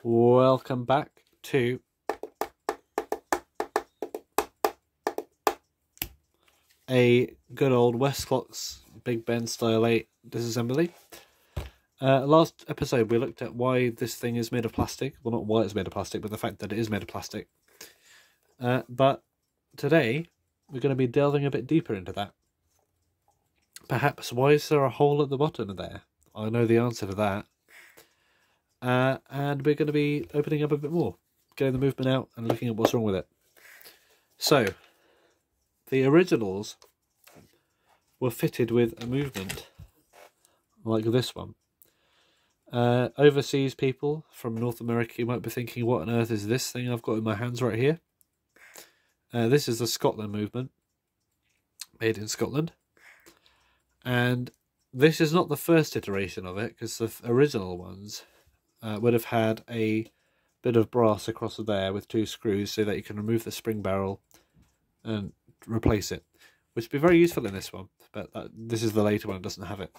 Welcome back to a good old Westclox Big Ben Style 8 disassembly. Last episode we looked at why this thing is made of plastic. Well, not why it's made of plastic, but the fact that it is made of plastic. But today we're going to be delving a bit deeper into that. Perhaps, why is there a hole at the bottom of there? I know the answer to that. And we're going to be opening up a bit more, getting the movement out and looking at what's wrong with it. So, the originals were fitted with a movement like this one. Overseas people from North America, you might be thinking, what on earth is this thing I've got in my hands right here? This is the Scotland movement, made in Scotland. And this is not the first iteration of it, because the original ones would have had a bit of brass across there with two screws so that you can remove the spring barrel and replace it, which would be very useful in this one, but this is the later one, it doesn't have it.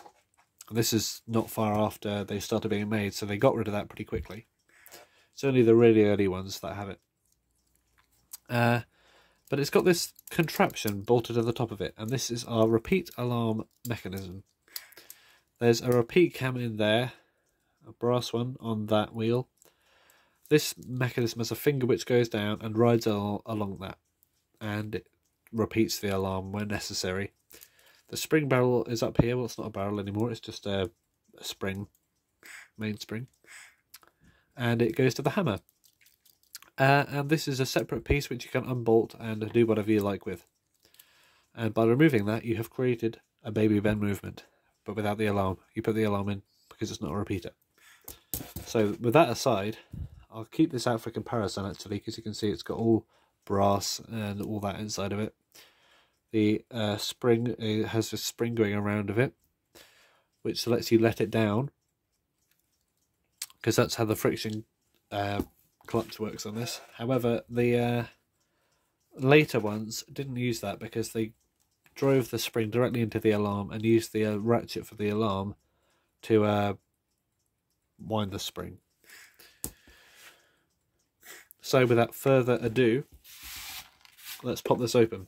And this is not far after they started being made, so they got rid of that pretty quickly. It's only the really early ones that have it. But it's got this contraption bolted to the top of it, and this is our repeat alarm mechanism. There's a repeat cam in there, a brass one on that wheel. This mechanism has a finger which goes down and rides along that, and it repeats the alarm when necessary. The spring barrel is up here. Well, it's not a barrel anymore, it's just a spring, main spring. And it goes to the hammer. And this is a separate piece which you can unbolt and do whatever you like with. And by removing that, you have created a baby Ben movement, but without the alarm. You put the alarm in because it's not a repeater. So with that aside, I'll keep this out for comparison actually, because you can see it's got all brass and all that inside of it. The spring, it has a spring going around of it, which lets you let it down, because that's how the friction clutch works on this. However, the later ones didn't use that because they drove the spring directly into the alarm and used the ratchet for the alarm to wind the spring. So without further ado, let's pop this open.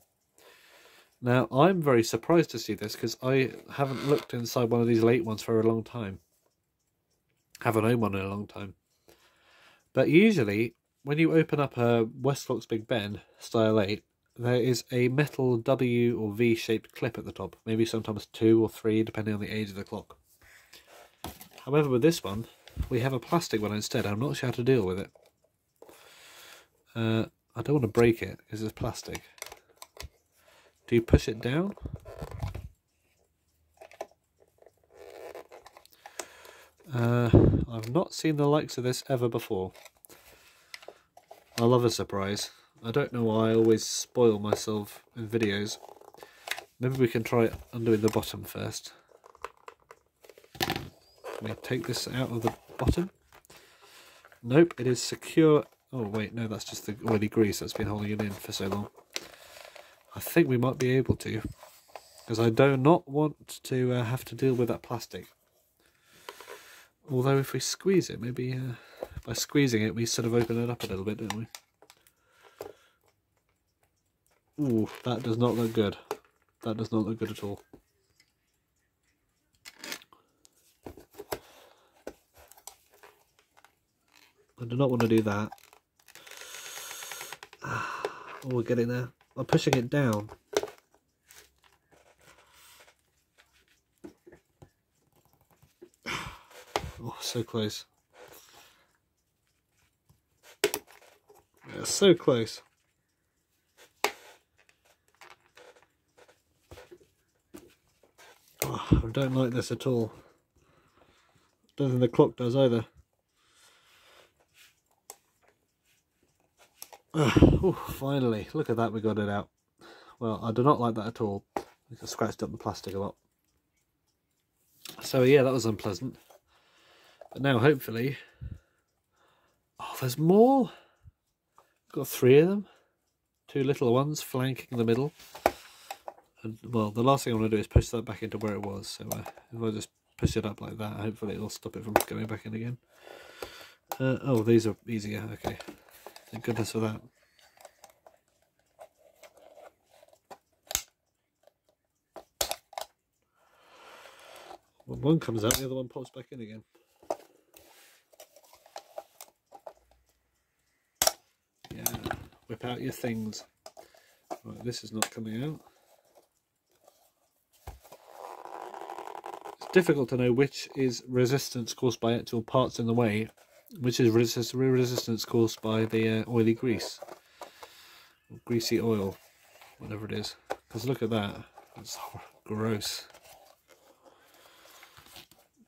Now, I'm very surprised to see this because I haven't looked inside one of these late ones for a long time. Haven't owned one in a long time. But usually, when you open up a Westclox Big Ben Style 8, there is a metal W or V shaped clip at the top. Maybe sometimes 2 or 3, depending on the age of the clock. However, with this one, we have a plastic one instead. I'm not sure how to deal with it. I don't want to break it because it's plastic. Do you push it down? I've not seen the likes of this ever before. I love a surprise. I don't know why I always spoil myself in videos. Maybe we can try undoing the bottom first. Can we take this out of the bottom? Nope, it is secure. Oh wait, no, that's just the oily grease that's been holding it in for so long. I think we might be able to, because I do not want to have to deal with that plastic. Although if we squeeze it, maybe by squeezing it we sort of open it up a little bit, don't we? Ooh, that does not look good. That does not look good at all. I do not want to do that. Oh, we're getting there. I'm pushing it down. Oh, so close. Yeah, so close. Oh, I don't like this at all. Don't think the clock does either. Oh, finally, look at that, we got it out. Well, I do not like that at all. I scratched up the plastic a lot. So yeah, that was unpleasant. But now hopefully... Oh, there's more! Got 3 of them. 2 little ones flanking the middle. And, well, the last thing I want to do is push that back into where it was. So if I just push it up like that, hopefully it'll stop it from going back in again. Oh, these are easier. Okay, thank goodness for that. When one comes out, the other one pops back in again. Yeah, whip out your things. Right, this is not coming out. It's difficult to know which is resistance caused by actual parts in the way, which is resistance caused by the oily grease. Or greasy oil, whatever it is. Because look at that. It's gross.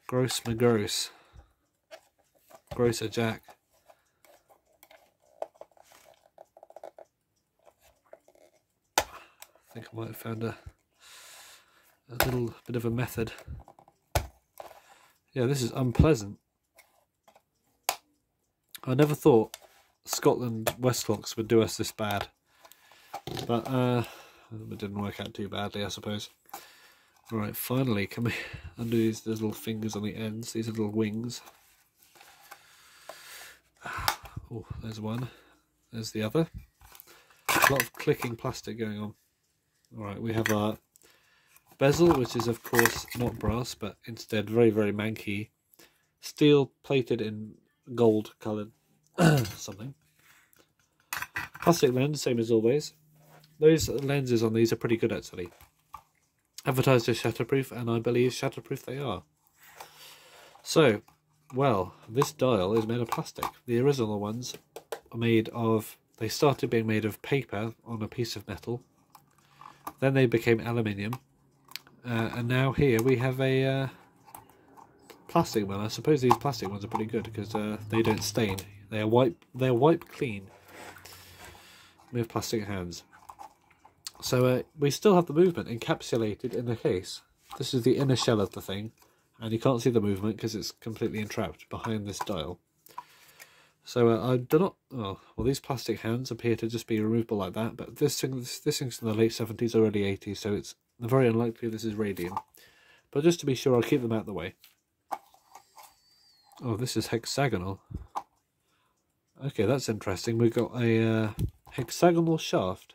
Gross McGross. Grosser Jack. I think I might have found a little bit of a method. Yeah, this is unpleasant. I never thought Scotland Westclox would do us this bad. But it didn't work out too badly, I suppose. Alright, finally, can we undo these little fingers on the ends, these little wings. Oh, there's one. There's the other. A lot of clicking plastic going on. Alright, we have our bezel, which is of course not brass, but instead very, very manky. Steel plated in gold coloured something. Plastic lens, same as always. Those lenses on these are pretty good actually. Advertised as shatterproof, and I believe shatterproof they are. So, well, this dial is made of plastic. The original ones are made of, they started being made of paper on a piece of metal. Then they became aluminium. And now here we have a plastic one. I suppose these plastic ones are pretty good because they don't stain. They're wipe clean. We have plastic hands. So we still have the movement encapsulated in the case. This is the inner shell of the thing, and you can't see the movement because it's completely entrapped behind this dial. So I do not. Oh, well, these plastic hands appear to just be removable like that. But this thing's in the late 70s, early 80s, so it's very unlikely this is radium. But just to be sure, I'll keep them out of the way. Oh, this is hexagonal. Okay, that's interesting. We've got a hexagonal shaft.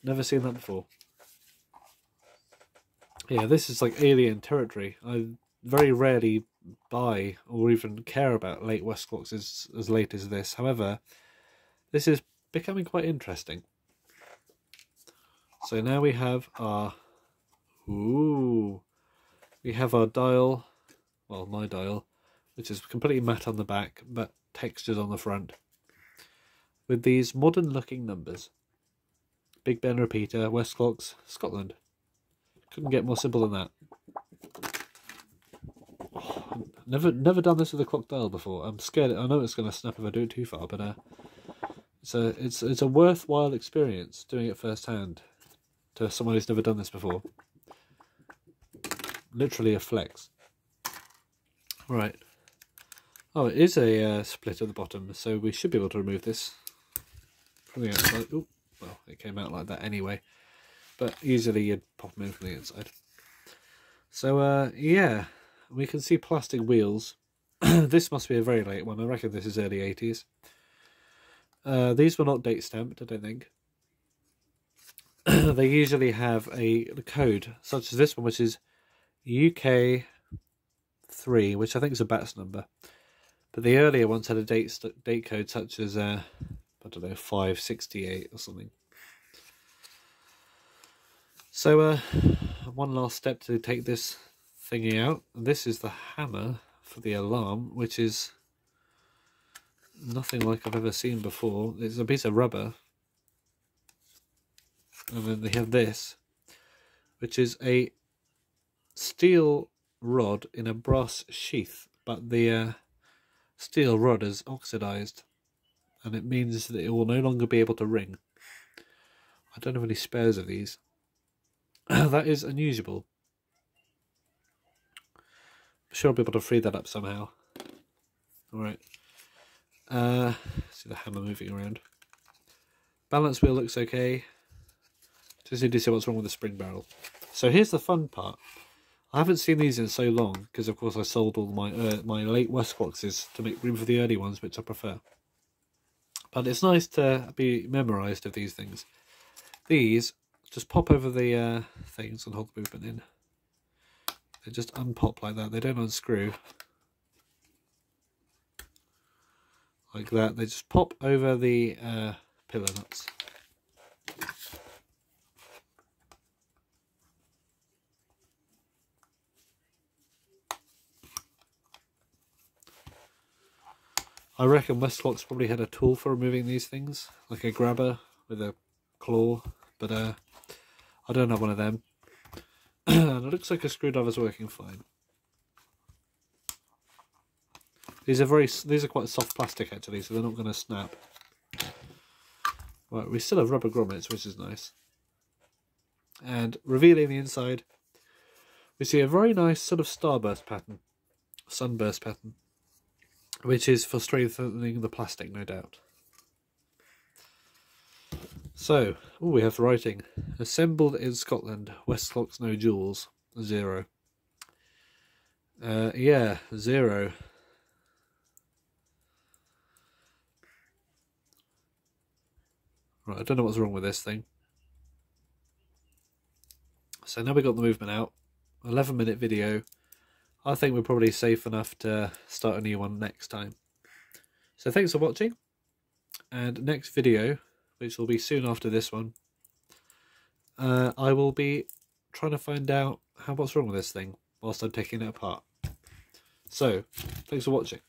Never seen that before. Yeah, this is like alien territory. I very rarely buy or even care about late Westclox as late as this. However, this is becoming quite interesting. So now we have our... Ooh! We have our dial, well, my dial, which is completely matte on the back, but textured on the front. With these modern looking numbers. Big Ben repeater, Westclox, Scotland. Couldn't get more simple than that. Oh, never done this with a clock dial before. I'm scared. I know it's going to snap if I do it too far, but it's a worthwhile experience doing it firsthand to someone who's never done this before. Literally a flex. Right. Oh, it is a split at the bottom, so we should be able to remove this from the outside. Ooh. Well, it came out like that anyway, but easily you'd pop them in from the inside. So, yeah, we can see plastic wheels. This must be a very late one. I reckon this is early 80s. These were not date stamped, I don't think. They usually have a code, such as this one, which is UK 3, which I think is a BATS number. But the earlier ones had a date code, such as... I don't know, 568 or something. So, one last step to take this thingy out. This is the hammer for the alarm, which is nothing like I've ever seen before. It's a piece of rubber. And then they have this, which is a steel rod in a brass sheath, but the steel rod is oxidized. And it means that it will no longer be able to ring. I don't have any spares of these. That is unusable. I'm sure I'll be able to free that up somehow. Alright. See the hammer moving around. Balance wheel looks okay. Just need to see what's wrong with the spring barrel. So here's the fun part. I haven't seen these in so long because, of course, I sold all my my late Westcloxes to make room for the early ones, which I prefer. But it's nice to be memorised of these things. These just pop over the things and hold the movement in. They just unpop like that. They don't unscrew. Like that. They just pop over the pillar nuts. I reckon Westclox probably had a tool for removing these things, like a grabber with a claw, but I don't have one of them. And it looks like a screwdriver's working fine. These are quite soft plastic actually, so they're not going to snap. Right, we still have rubber grommets, which is nice. And revealing the inside, we see a very nice sort of starburst pattern, sunburst pattern, which is for strengthening the plastic, no doubt. So, we have writing. Assembled in Scotland, Westclox no jewels, 0. Yeah, 0. Right, I don't know what's wrong with this thing. So now we've got the movement out. 11-minute video. I think we're probably safe enough to start a new one next time. So thanks for watching. And next video, which will be soon after this one, I will be trying to find out what's wrong with this thing whilst I'm taking it apart. So, thanks for watching.